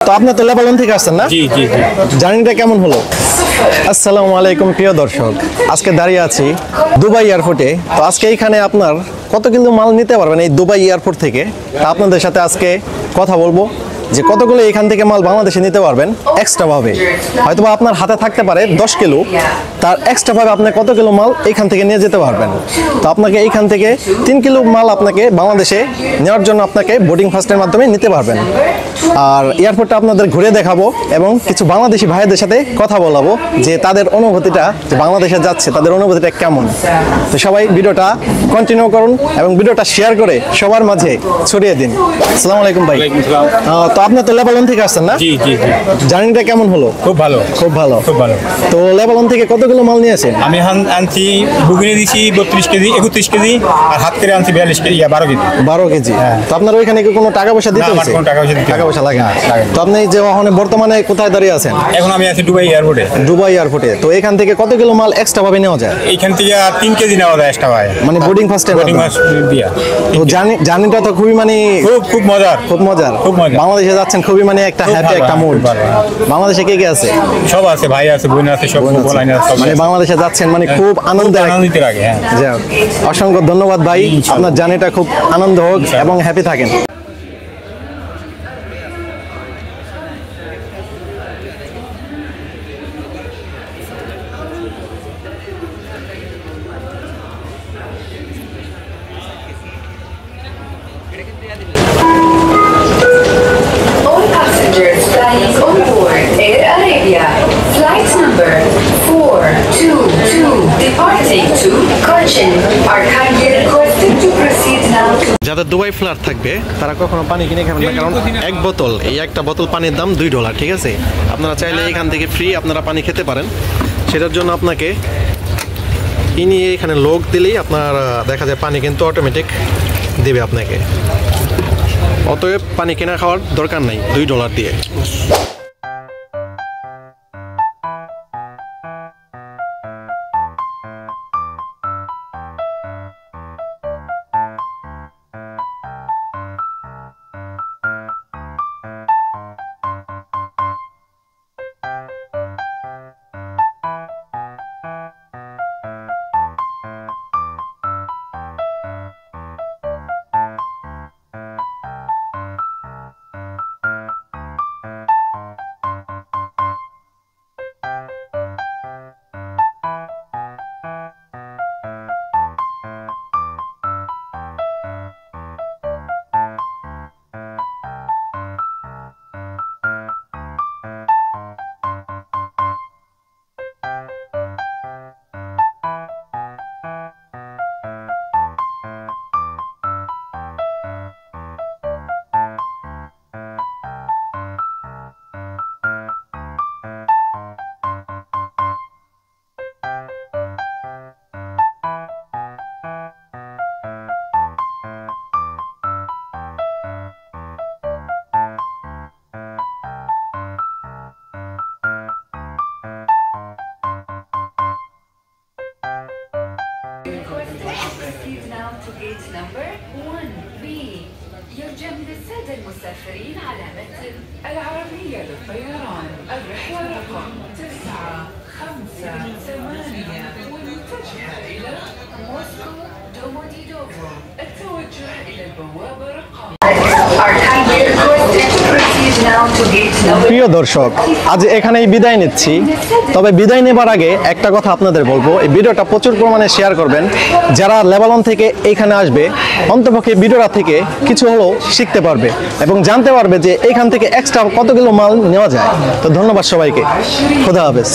তো আপনি তো লেবানন থেকে আসছেন না? জি জি জি। জার্নিটা কেমন হলো? আসসালামু আলাইকুম প্রিয় দর্শক, আজকে দাঁড়িয়ে আছি দুবাই এয়ারপোর্টে। তো আজকে এইখানে আপনার কত কিলো মাল নিতে পারবেন এই দুবাই এয়ারপোর্ট থেকে, তা আপনাদের সাথে আজকে কথা বলবো যে কতগুলো এখান থেকে মাল বাংলাদেশে নিতে পারবেন এক্সট্রাভাবে। হয়তোবা আপনার হাতে থাকতে পারে 10 কিলো, তার এক্সট্রাভাবে আপনি কত কিলো মাল এইখান থেকে নিয়ে যেতে পারবেন। তো আপনাকে এইখান থেকে 3 কিলো মাল আপনাকে বাংলাদেশে নেওয়ার জন্য আপনাকে বোর্ডিং ফাস্টের মাধ্যমে নিতে পারবেন। আর এয়ারপোর্টটা আপনাদের ঘুরে দেখাবো এবং কিছু বাংলাদেশি ভাইদের সাথে কথা বলাবো যে তাদের অনুভূতিটা, যে বাংলাদেশে যাচ্ছে তাদের অনুভূতিটা কেমন। তো সবাই ভিডিওটা কন্টিনিউ করুন এবং ভিডিওটা শেয়ার করে সবার মাঝে ছড়িয়ে দিন। আসসালামু আলাইকুম ভাই। তো আপনি তো লেবানন থেকে আসছেন না? জি জি জি। জার্নিটা কেমন হলো? খুব ভালো খুব ভালো। খুব ভালো। তো লেবানন থেকে কতগুলো মাল নিয়েছেন? আমি আনছি বুগিনে দিছি 32 কেজি 31 কেজি, আর হাত করে আনছি 42 কেজি 12 কেজি। 12 কেজি। তো আপনার ওইখানে কি কোনো টাকা পয়সা দিতে না, আমার হয়েছে? কোনো টাকা পয়সা দিতে টাকা পয়সা লাগে না। লাগে না। তো আপনি যে ওখানে বর্তমানে কোথায় দাঁড়িয়ে আছেন? এখন আমি আছি দুবাই এয়ারপোর্টে। দুবাই এয়ারপোর্টে। তো এখান থেকে কত কিলো মাল এক্সট্রা ভাবে নেওয়া যায়? এইখান থেকে 3 কেজি নেওয়া যায় এক্সট্রা ভাই, মানে বোর্ডিং ফাস্টে বোর্ডিং মাস দিয়া। তো জার্নিটা তো খুবই মানে খুব খুব মজার। খুব মজার। খুব মজার। বাংলাদেশে যাচ্ছেন খুবই মানে একটা খুব হ্যাপি ভালো, একটা মুড। খুব ভালো। বাংলাদেশে কে কে আছে? সব আছে, ভাই আছে, বোন আছে, সব বোন আছে। বলাইন আছে, সব মানে আছে। বাংলাদেশে যাচ্ছেন মানে খুব আনন্দিত লাগে। হ্যাঁ, যাই হোক, অসংখ্য ধন্যবাদ ভাই। আপনার জার্নিটা খুব আনন্দ হোক এবং হ্যাপি থাকেন। All passengers flying on board Air Arabia, flight number 422 departing to Cochin are kindly requested to proceed now to যাদের দুবাই ফ্লাইট থাকবে তারা কখনো পানি কিনে খাবেন না, কারণ এক বোতল, এই একটা বোতল পানির দাম $2। ঠিক আছে, আপনারা চাইলে এখান থেকে ফ্রি আপনারা পানি খেতে পারেন। সেটার জন্য আপনাকে ইনি এখানে লোক দিলেই আপনার দেখা যায় পানি কিন্তু অটোমেটিক দেবে আপনাকে। অতএব পানি কেনা খাওয়ার দরকার নাই $2 দিয়ে। proceed now to gate number 1B. يرجى من السادة المسافرين على متن العربية للطيران الرحلة رقم 958 والمتجهة إلى موسكو دوموديدوفو، التوجه إلى البوابة رقم are kindly requested to proceed now to gate number প্রিয় দর্শক, আজ এখানেই বিদায় নিচ্ছি। তবে বিদায় নেবার আগে একটা কথা আপনাদের বলবো, এই ভিডিওটা প্রচুর পরিমাণে শেয়ার করবেন। যারা লেবানন থেকে এইখানে আসবে অন্তপক্ষে ভিডিওটা থেকে কিছু হলেও শিখতে পারবে এবং জানতে পারবে যে এইখান থেকে এক্সট্রা কতগুলো মাল নেওয়া যায়। তো ধন্যবাদ সবাইকে, খোদা হাফেজ।